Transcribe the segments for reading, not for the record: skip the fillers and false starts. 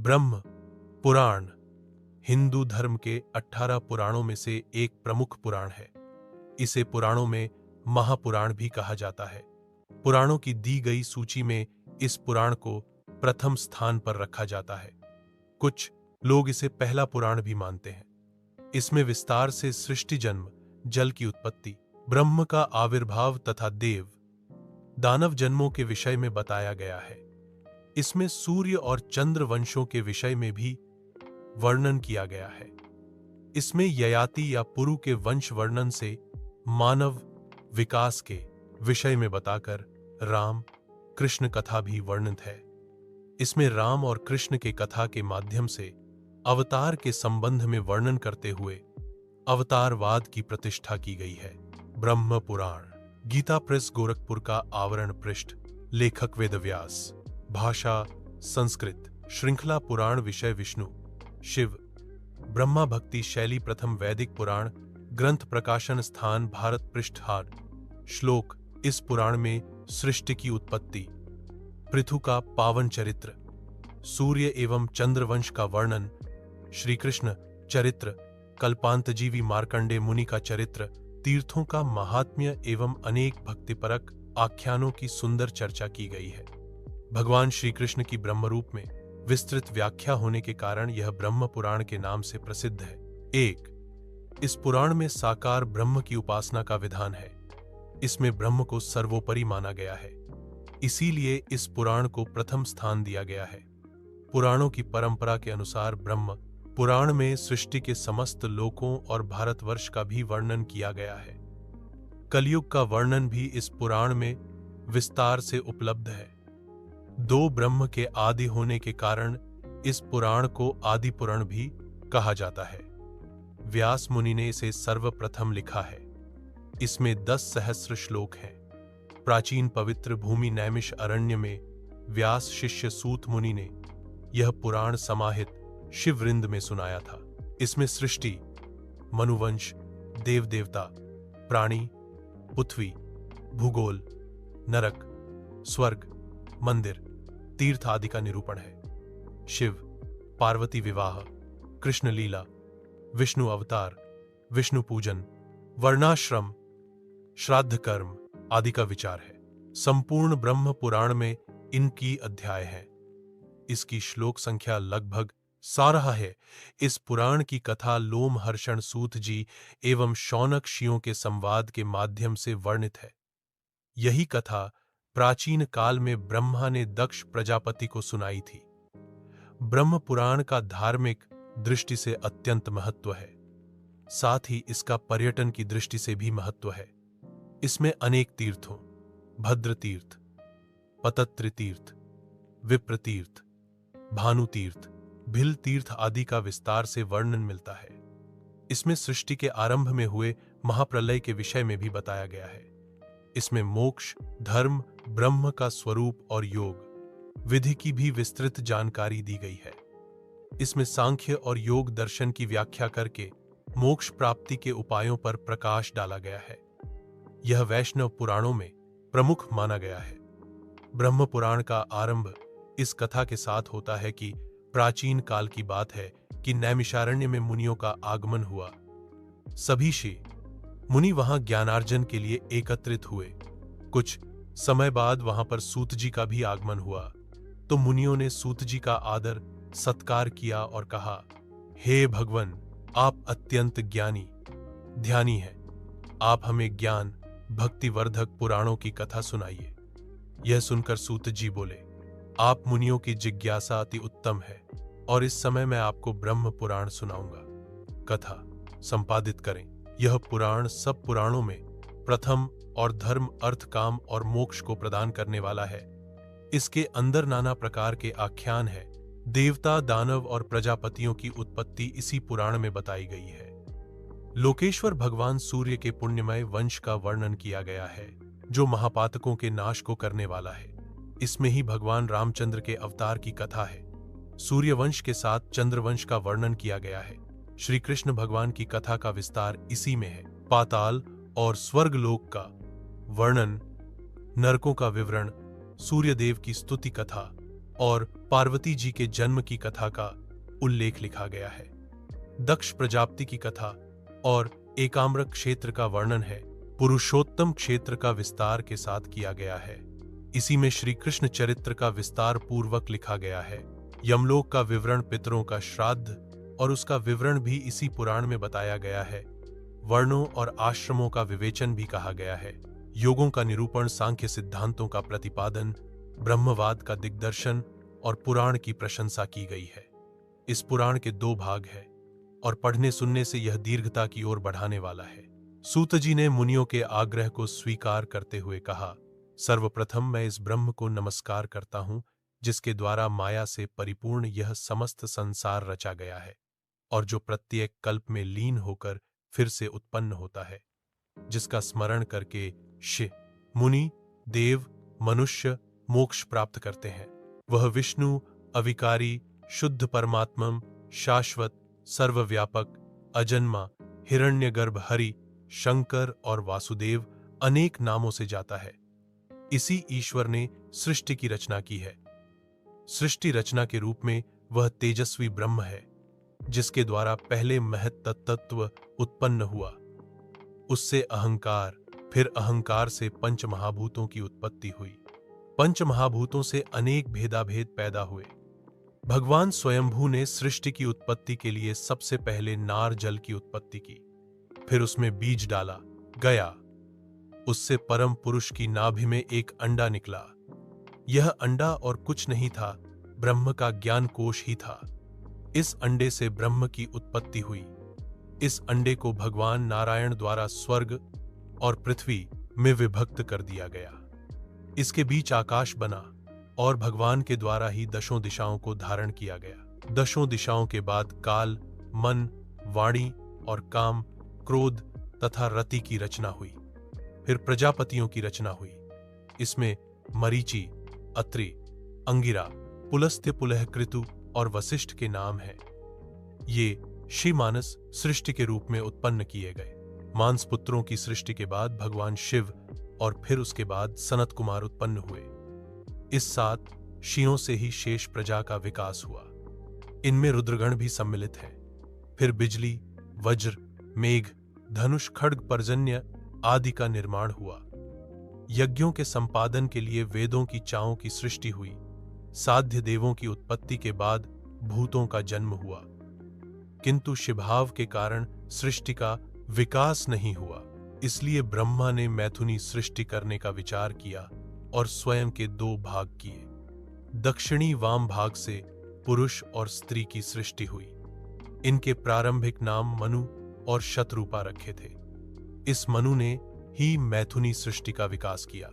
ब्रह्म पुराण हिंदू धर्म के 18 पुराणों में से एक प्रमुख पुराण है। इसे पुराणों में महापुराण भी कहा जाता है। पुराणों की दी गई सूची में इस पुराण को प्रथम स्थान पर रखा जाता है। कुछ लोग इसे पहला पुराण भी मानते हैं। इसमें विस्तार से सृष्टि जन्म, जल की उत्पत्ति, ब्रह्म का आविर्भाव तथा देव दानव जन्मों के विषय में बताया गया है। इसमें सूर्य और चंद्र वंशों के विषय में भी वर्णन किया गया है। इसमें ययाति या पुरु के वंश वर्णन से मानव विकास के विषय में बताकर राम कृष्ण कथा भी वर्णित है। इसमें राम और कृष्ण के कथा के माध्यम से अवतार के संबंध में वर्णन करते हुए अवतारवाद की प्रतिष्ठा की गई है। ब्रह्म पुराण गीता प्रेस गोरखपुर का आवरण पृष्ठ। लेखक वेदव्यास। भाषा संस्कृत। श्रृंखला पुराण विषय विष्णु शिव। ब्रह्मा भक्ति शैली प्रथम वैदिक पुराण ग्रंथ प्रकाशन स्थान भारत पृष्ठार। श्लोक। इस पुराण में सृष्टि की उत्पत्ति, पृथु का पावन चरित्र, सूर्य एवं चंद्रवंश का वर्णन, श्री कृष्ण चरित्र, कल्पांतजीवी मार्कंडे मुनि का चरित्र, तीर्थों का महात्म्य एवं अनेक भक्तिपरक आख्यानों की सुंदर चर्चा की गई है। भगवान श्री कृष्ण की ब्रह्मरूप में विस्तृत व्याख्या होने के कारण यह ब्रह्म पुराण के नाम से प्रसिद्ध है। 1. इस पुराण में साकार ब्रह्म की उपासना का विधान है। इसमें ब्रह्म को सर्वोपरि माना गया है, इसीलिए इस पुराण को प्रथम स्थान दिया गया है। पुराणों की परंपरा के अनुसार ब्रह्म पुराण में सृष्टि के समस्त लोकों और भारतवर्ष का भी वर्णन किया गया है। कलयुग का वर्णन भी इस पुराण में विस्तार से उपलब्ध है। 2 ब्रह्म के आदि होने के कारण इस पुराण को आदि पुराण भी कहा जाता है। व्यास मुनि ने इसे सर्वप्रथम लिखा है। इसमें 10 सहस्र श्लोक हैं। प्राचीन पवित्र भूमि नैमिष अरण्य में व्यास शिष्य सूत मुनि ने यह पुराण समाहित शिववृंद में सुनाया था। इसमें सृष्टि, मनुवंश, देव देवता, प्राणी, पृथ्वी, भूगोल, नरक, स्वर्ग, मंदिर, तीर्थ आदि का निरूपण है। शिव पार्वती विवाह, कृष्ण लीला, विष्णु अवतार, विष्णु पूजन, वर्णाश्रम, श्राद्ध कर्म आदि का विचार है। संपूर्ण ब्रह्म पुराण में इनकी अध्याय हैं। इसकी श्लोक संख्या लगभग 12 है। इस पुराण की कथा लोमहर्षण सूत जी एवं शौनक ऋषियों के संवाद के माध्यम से वर्णित है। यही कथा प्राचीन काल में ब्रह्मा ने दक्ष प्रजापति को सुनाई थी। ब्रह्म पुराण का धार्मिक दृष्टि से अत्यंत महत्व है, साथ ही इसका पर्यटन की दृष्टि से भी महत्व है। इसमें अनेक तीर्थों, भद्र तीर्थ, पतत्र तीर्थ, विप्र तीर्थ, भानु तीर्थ, भिल तीर्थ आदि का विस्तार से वर्णन मिलता है। इसमें सृष्टि के आरंभ में हुए महाप्रलय के विषय में भी बताया गया है। इसमें मोक्ष, धर्म, ब्रह्म का स्वरूप और योग विधि की भी विस्तृत जानकारी दी गई है। इसमें सांख्य और योग दर्शन की व्याख्या करके मोक्ष प्राप्ति के उपायों पर प्रकाश डाला गया है। यह वैष्णव पुराणों में प्रमुख माना गया है। ब्रह्म पुराण का आरंभ इस कथा के साथ होता है कि प्राचीन काल की बात है कि नैमिषारण्य में मुनियों का आगमन हुआ। सभी ऋषि मुनि वहां ज्ञानार्जन के लिए एकत्रित हुए। कुछ समय बाद वहां पर सूत जी का भी आगमन हुआ, तो मुनियों ने सूत जी का आदर सत्कार किया और कहा, हे भगवान, आप अत्यंत ज्ञानी ध्यानी हैं। आप हमें ज्ञान भक्तिवर्धक पुराणों की कथा सुनाइए। यह सुनकर सूत जी बोले, आप मुनियों की जिज्ञासा अति उत्तम है और इस समय मैं आपको ब्रह्म पुराण सुनाऊंगा। कथा संपादित करें। यह पुराण सब पुराणों में प्रथम और धर्म, अर्थ, काम और मोक्ष को प्रदान करने वाला है। इसके अंदर नाना प्रकार के आख्यान है। देवता, दानव और प्रजापतियों की उत्पत्ति इसी पुराण में बताई गई है। लोकेश्वर भगवान सूर्य के पुण्यमय वंश का वर्णन किया गया है, जो महापातकों के नाश को करने वाला है। इसमें ही भगवान रामचंद्र के अवतार की कथा है। सूर्यवंश के साथ चंद्रवंश का वर्णन किया गया है। श्री कृष्ण भगवान की कथा का विस्तार इसी में है। पाताल और स्वर्गलोक का वर्णन, नरकों का विवरण, सूर्यदेव की स्तुति कथा और पार्वती जी के जन्म की कथा का उल्लेख लिखा गया है। दक्ष प्रजापति की कथा और एकाम्र क्षेत्र का वर्णन है। पुरुषोत्तम क्षेत्र का विस्तार के साथ किया गया है। इसी में श्री कृष्ण चरित्र का विस्तार पूर्वक लिखा गया है। यमलोक का विवरण, पितरों का श्राद्ध और उसका विवरण भी इसी पुराण में बताया गया है। वर्णों और आश्रमों का विवेचन भी कहा गया है। योगों का निरूपण, सांख्य सिद्धांतों का प्रतिपादन, ब्रह्मवाद का दिग्दर्शन और पुराण की प्रशंसा की गई है। इस पुराण के 2 भाग हैं और पढ़ने सुनने से यह दीर्घता की ओर बढ़ाने वाला है। सूत जी ने मुनियों के आग्रह को स्वीकार करते हुए कहा, सर्वप्रथम मैं इस ब्रह्म को नमस्कार करता हूं जिसके द्वारा माया से परिपूर्ण यह समस्त संसार रचा गया है और जो प्रत्येक कल्प में लीन होकर फिर से उत्पन्न होता है, जिसका स्मरण करके शिव, मुनि, देव, मनुष्य मोक्ष प्राप्त करते हैं। वह विष्णु, अविकारी, शुद्ध परमात्मम, शाश्वत, सर्वव्यापक, अजन्मा, हिरण्यगर्भ हरि, शंकर और वासुदेव अनेक नामों से जाता है। इसी ईश्वर ने सृष्टि की रचना की है। सृष्टि रचना के रूप में वह तेजस्वी ब्रह्म है जिसके द्वारा पहले महत तत्व उत्पन्न हुआ। उससे अहंकार, फिर अहंकार से पंच महाभूतों की उत्पत्ति हुई। पंच महाभूतों से अनेक भेदाभेद पैदा हुए। भगवान स्वयंभू ने सृष्टि की उत्पत्ति के लिए सबसे पहले नार जल की उत्पत्ति की, फिर उसमें बीज डाला गया। उससे परम पुरुष की नाभि में एक अंडा निकला। यह अंडा और कुछ नहीं था, ब्रह्म का ज्ञान कोश ही था। इस अंडे से ब्रह्म की उत्पत्ति हुई। इस अंडे को भगवान नारायण द्वारा स्वर्ग और पृथ्वी में विभक्त कर दिया गया। इसके बीच आकाश बना और भगवान के द्वारा ही दशों दिशाओं को धारण किया गया। दशों दिशाओं के बाद काल, मन, वाणी और काम, क्रोध तथा रति की रचना हुई। फिर प्रजापतियों की रचना हुई। इसमें मरीचि, अत्रि, अंगिरा, पुलस्त्य, पुलहकृतु और वशिष्ठ के नाम हैं। ये शिवमानस सृष्टि के रूप में उत्पन्न किए गए। मांस पुत्रों की सृष्टि के बाद भगवान शिव और फिर उसके बाद सनत कुमार उत्पन्न हुए। इस 7 शियों से ही शेष प्रजा का विकास हुआ। इनमें रुद्रगण भी सम्मिलित हैं। फिर बिजली, वज्र, मेघ, धनुष, खड्ग, पर्जन्य आदि का निर्माण हुआ। यज्ञों के संपादन के लिए वेदों की चाओं की सृष्टि हुई। साध्य देवों की उत्पत्ति के बाद भूतों का जन्म हुआ, किंतु शिभाव के कारण सृष्टि का विकास नहीं हुआ। इसलिए ब्रह्मा ने मैथुनी सृष्टि करने का विचार किया और स्वयं के 2 भाग किए। दक्षिणी वाम भाग से पुरुष और स्त्री की सृष्टि हुई। इनके प्रारंभिक नाम मनु और शतरूपा रखे थे। इस मनु ने ही मैथुनी सृष्टि का विकास किया।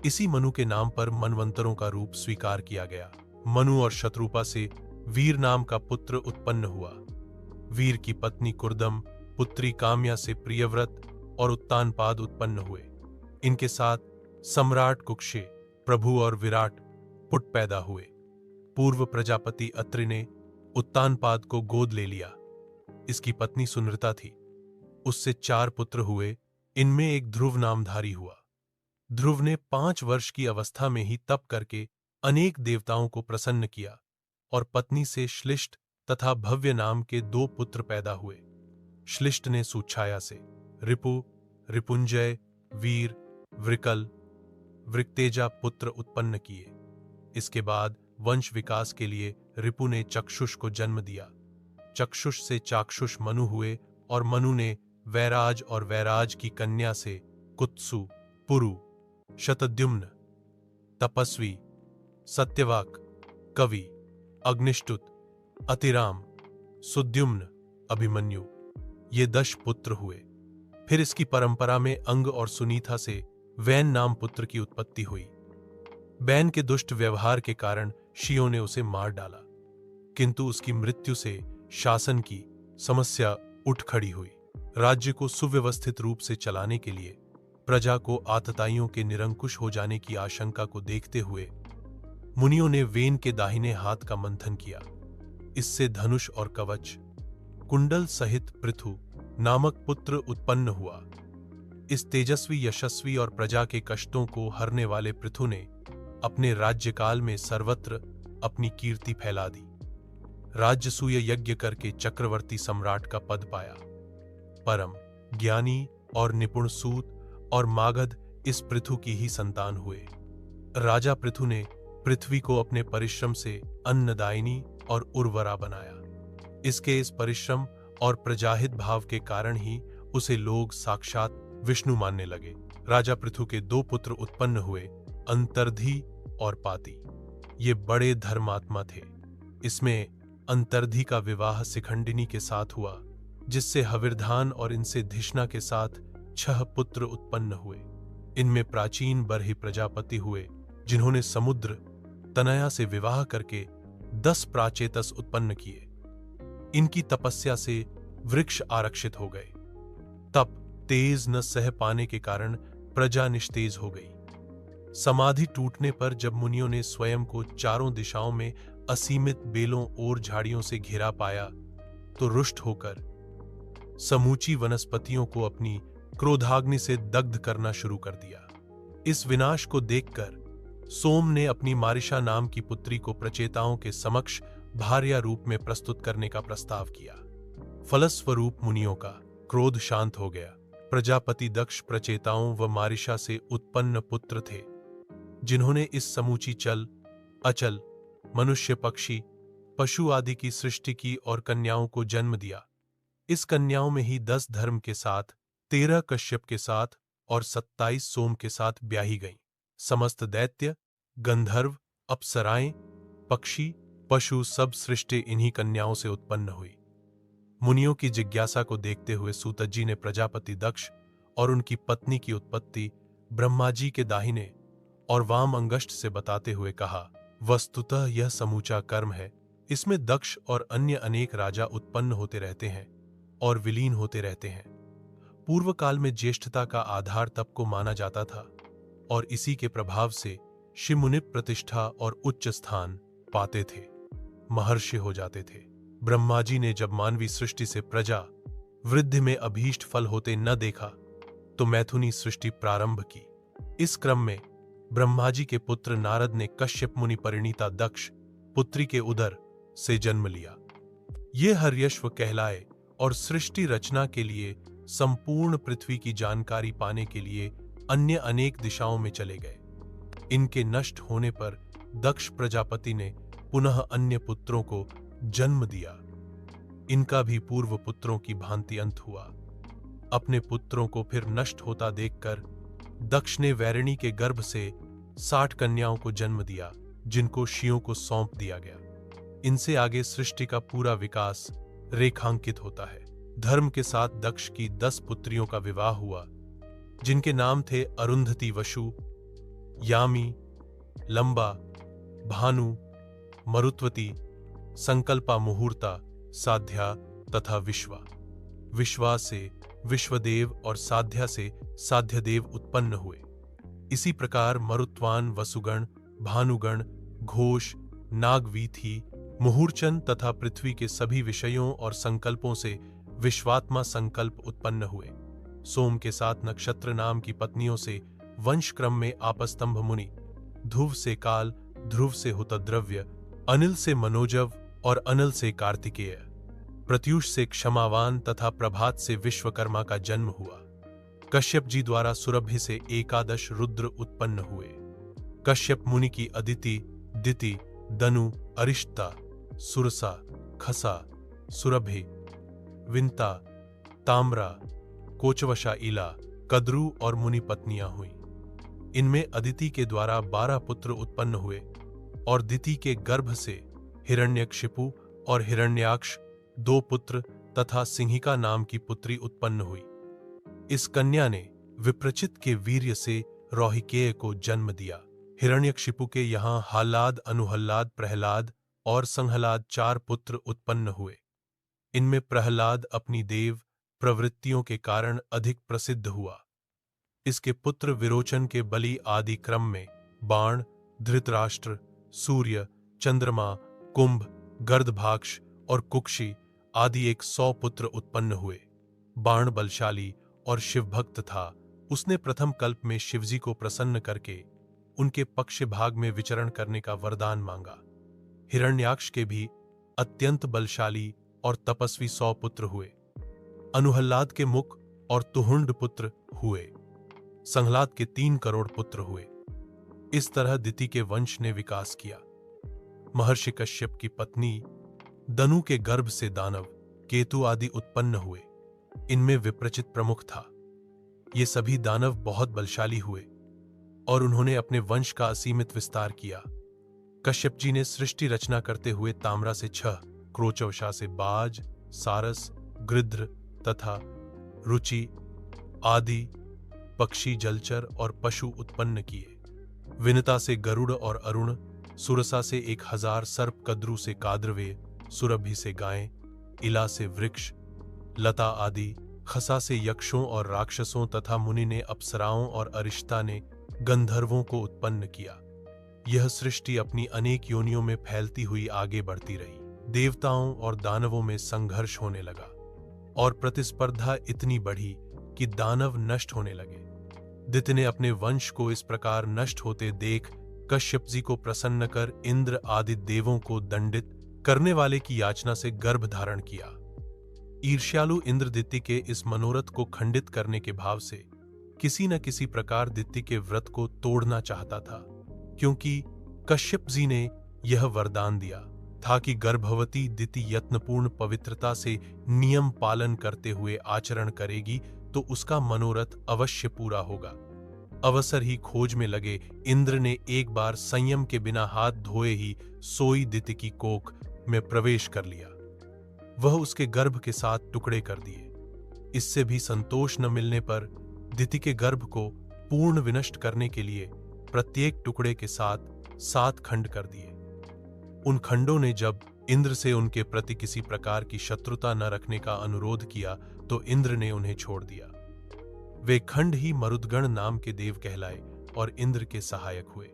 इसी मनु के नाम पर मनवंतरों का रूप स्वीकार किया गया। मनु और शतरूपा से वीर नाम का पुत्र उत्पन्न हुआ। वीर की पत्नी कुर्दम, पुत्री काम्या से प्रियव्रत और उत्तानपाद उत्पन्न हुए। इनके साथ सम्राट कुक्षे, प्रभु और विराट पुट पैदा हुए। पूर्व प्रजापति अत्रि ने उत्तानपाद को गोद ले लिया। इसकी पत्नी सुनृता थी। उससे 4 पुत्र हुए। इनमें एक ध्रुव नामधारी हुआ। ध्रुव ने 5 वर्ष की अवस्था में ही तप करके अनेक देवताओं को प्रसन्न किया और पत्नी से श्लिष्ट तथा भव्य नाम के 2 पुत्र पैदा हुए। श्लिष्ट ने सुच्छाया से रिपु, रिपुंजय, वीर, वृकल, वृक्तेजा पुत्र उत्पन्न किए। इसके बाद वंश विकास के लिए रिपु ने चक्षुष को जन्म दिया। चक्षुष से चाक्षुष मनु हुए और मनु ने वैराज और वैराज की कन्या से कुत्सु, पुरु, शतद्युम्न, तपस्वी, सत्यवाक, कवि, अग्निष्टुत, अतिराम, सुद्युम्न, अभिमन्यु ये 10 पुत्र हुए। फिर इसकी परंपरा में अंग और सुनीता से वैन नाम पुत्र की उत्पत्ति हुई। बैन के दुष्ट व्यवहार के कारण शियों ने उसे मार डाला, किंतु उसकी मृत्यु से शासन की समस्या उठ खड़ी हुई। राज्य को सुव्यवस्थित रूप से चलाने के लिए प्रजा को आतताइयों के निरंकुश हो जाने की आशंका को देखते हुए मुनियों ने वेन के दाहिने हाथ का मंथन किया। इससे धनुष और कवच, कुंडल सहित पृथु नामक पुत्र उत्पन्न हुआ। इस तेजस्वी, यशस्वी और प्रजा के कष्टों को हरने वाले पृथु ने अपने राज्यकाल में सर्वत्र अपनी कीर्ति फैला दी। राजसूय यज्ञ करके चक्रवर्ती सम्राट का पद पाया। परम ज्ञानी और निपुण सूत और मागध इस पृथु की ही संतान हुए। राजा पृथु ने पृथ्वी को अपने परिश्रम से अन्नदायिनी और उर्वरा बनाया। इसके इस परिश्रम और प्रजाहित भाव के कारण ही उसे लोग साक्षात विष्णु मानने लगे। राजा पृथु के 2 पुत्र उत्पन्न हुए, अंतर्धी और पाती। ये बड़े धर्मात्मा थे। इसमें अंतर्धी का विवाह शिखंडिनी के साथ हुआ, जिससे हविर्धान और इनसे धिषणा के साथ 6 पुत्र उत्पन्न हुए। इनमें प्राचीन बरही प्रजापति हुए, जिन्होंने समुद्र तनया से विवाह करके 10 प्राचेतस उत्पन्न किए। इनकी तपस्या से वृक्ष आरक्षित हो गए। तप तेज न सह पाने के कारण प्रजा निस्तेज हो गई। समाधि टूटने पर जब मुनियों ने स्वयं को चारों दिशाओं में असीमित बेलों और झाड़ियों से घिरा पाया, तो रुष्ट होकर समूची वनस्पतियों को अपनी क्रोधाग्नि से दग्ध करना शुरू कर दिया। इस विनाश को देखकर सोम ने अपनी मारिशा नाम की पुत्री को प्रचेताओं के समक्ष भार्या रूप में प्रस्तुत करने का प्रस्ताव किया। फलस्वरूप मुनियों का क्रोध शांत हो गया। प्रजापति दक्ष प्रचेताओं व मारिशा से उत्पन्न पुत्र थे, जिन्होंने इस समूची चल अचल मनुष्य, पक्षी, पशु आदि की सृष्टि की और कन्याओं को जन्म दिया। इस कन्याओं में ही 10 धर्म के साथ, 13 कश्यप के साथ और 27 सोम के साथ ब्याही गईं। समस्त दैत्य, गंधर्व, अप्सराएं, पक्षी, पशु सब सृष्टि इन्हीं कन्याओं से उत्पन्न हुई। मुनियों की जिज्ञासा को देखते हुए सूतजी जी ने प्रजापति दक्ष और उनकी पत्नी की उत्पत्ति ब्रह्मा जी के दाहिने और वाम अंगष्ठ से बताते हुए कहा, वस्तुतः यह समूचा कर्म है। इसमें दक्ष और अन्य अनेक राजा उत्पन्न होते रहते हैं और विलीन होते रहते हैं। पूर्व काल में ज्येष्ठता का आधार तप को माना जाता था और इसी के प्रभाव से शिव मुनि प्रतिष्ठा और उच्च स्थान पाते थे, महर्षि हो जाते थे। ब्रह्मा जी ने जब मानवी सृष्टि से प्रजा वृद्धि में अभीष्ट फल होते न देखा, तो मैथुनी सृष्टि प्रारंभ की। इस क्रम में ब्रह्मा जी के पुत्र नारद ने कश्यप मुनि परिणीता दक्ष पुत्री के उदर से जन्म लिया। ये हर्यश्व कहलाए और सृष्टि रचना के लिए संपूर्ण पृथ्वी की जानकारी पाने के लिए अन्य अनेक दिशाओं में चले गए। इनके नष्ट होने पर दक्ष प्रजापति ने पुनः अन्य पुत्रों को जन्म दिया। इनका भी पूर्व पुत्रों की भांति अंत हुआ। अपने पुत्रों को फिर नष्ट होता देखकर दक्ष ने वैरिणी के गर्भ से 60 कन्याओं को जन्म दिया, जिनको शियों को सौंप दिया गया। इनसे आगे सृष्टि का पूरा विकास रेखांकित होता है। धर्म के साथ दक्ष की 10 पुत्रियों का विवाह हुआ, जिनके नाम थे अरुंधति, वशु, यामी, लंबा, भानु, मरुत्वती, संकल्पा, मुहूर्ता, साध्या तथा विश्वा। विश्वा से विश्वदेव और साध्या से साध्यदेव उत्पन्न हुए। इसी प्रकार मरुत्वान, वसुगण, भानुगण, घोष, नागवीथी, मुहूर्चन तथा पृथ्वी के सभी विषयों और संकल्पों से विश्वात्मा संकल्प उत्पन्न हुए। सोम के साथ नक्षत्र नाम की पत्नियों से वंश क्रम में आपस्तंभ मुनि, ध्रुव से काल, ध्रुव से हुतद्रव्य, अनिल से मनोजव और अनल से कार्तिकेय, प्रत्युष से क्षमावान तथा प्रभात से विश्वकर्मा का जन्म हुआ। कश्यप जी द्वारा सुरभि से 11 रुद्र उत्पन्न हुए। कश्यप मुनि की अदिति, दिति, दनु, अरिष्ता, सुरसा, खसा, सुरभि, विंता, ताम्रा, कोचवशा, इला, कद्रु और मुनि पत्नियां हुई। इनमें अदिति के द्वारा 12 पुत्र उत्पन्न हुए और दिति के गर्भ से हिरण्यकशिपु और हिरण्याक्ष 2 पुत्र तथा सिंहिका नाम की पुत्री उत्पन्न हुई। इस कन्या ने विप्रचित के वीर्य से रौहिकेय को जन्म दिया। हिरण्यकशिपु के यहाँ हालाद, अनुहल्लाद, प्रहलाद और संहलाद 4 पुत्र उत्पन्न हुए। इनमें प्रहलाद अपनी देव प्रवृत्तियों के कारण अधिक प्रसिद्ध हुआ। इसके पुत्र विरोचन के बलि आदि क्रम में बाण, धृतराष्ट्र, सूर्य, चंद्रमा, कुंभ, गर्दभाक्ष और कुक्षी आदि 100 पुत्र उत्पन्न हुए। बाण बलशाली और शिवभक्त था। उसने प्रथम कल्प में शिवजी को प्रसन्न करके उनके पक्ष भाग में विचरण करने का वरदान मांगा। हिरण्याक्ष के भी अत्यंत बलशाली और तपस्वी 100 पुत्र हुए। अनुहल्लाद के मुख और तुहुंड पुत्र हुए। संहलाद के 3 करोड़ पुत्र हुए। इस तरह दिति के वंश ने विकास किया। महर्षि कश्यप की पत्नी दनु के गर्भ से दानव, केतु आदि उत्पन्न हुए। इनमें विप्रचित प्रमुख था। ये सभी दानव बहुत बलशाली हुए और उन्होंने अपने वंश का असीमित विस्तार किया। कश्यप जी ने सृष्टि रचना करते हुए ताम्रा से 6, क्रोचवशा से बाज, सारस, गृध्र तथा रुचि आदि पक्षी, जलचर और पशु उत्पन्न किए। विनता से गरुड़ और अरुण, सुरसा से 1000 सर्प, कद्रु से काद्रवेय, सुरभि से गायें, इला से वृक्ष, लता आदि, खसा से यक्षों और राक्षसों तथा मुनि ने अप्सराओं और अरिष्ता ने गंधर्वों को उत्पन्न किया। यह सृष्टि अपनी अनेक योनियों में फैलती हुई आगे बढ़ती रही। देवताओं और दानवों में संघर्ष होने लगा और प्रतिस्पर्धा इतनी बढ़ी कि दानव नष्ट होने लगे। दिति ने अपने वंश को इस प्रकार नष्ट होते देख कश्यप जी को प्रसन्न कर इंद्र आदि देवों को दंडित करने वाले की याचना से गर्भ धारण किया। ईर्ष्यालु इंद्र दिति के इस मनोरथ को खंडित करने के भाव से किसी न किसी प्रकार दिति के व्रत को तोड़ना चाहता था, क्योंकि कश्यप जी ने यह वरदान दिया था कि गर्भवती दिति यत्नपूर्ण पवित्रता से नियम पालन करते हुए आचरण करेगी तो उसका मनोरथ अवश्य पूरा होगा। अवसर ही खोज में लगे इंद्र ने एक बार संयम के बिना हाथ धोए ही सोई दिति की कोख में प्रवेश कर लिया। वह उसके गर्भ के साथ टुकड़े कर दिए। इससे भी संतोष न मिलने पर दिति के गर्भ को पूर्ण विनष्ट करने के लिए प्रत्येक टुकड़े के साथ 7 खंड कर दिए। उन खंडों ने जब इंद्र से उनके प्रति किसी प्रकार की शत्रुता न रखने का अनुरोध किया तो इंद्र ने उन्हें छोड़ दिया। वे खंड ही मरुद्गण नाम के देव कहलाए और इंद्र के सहायक हुए।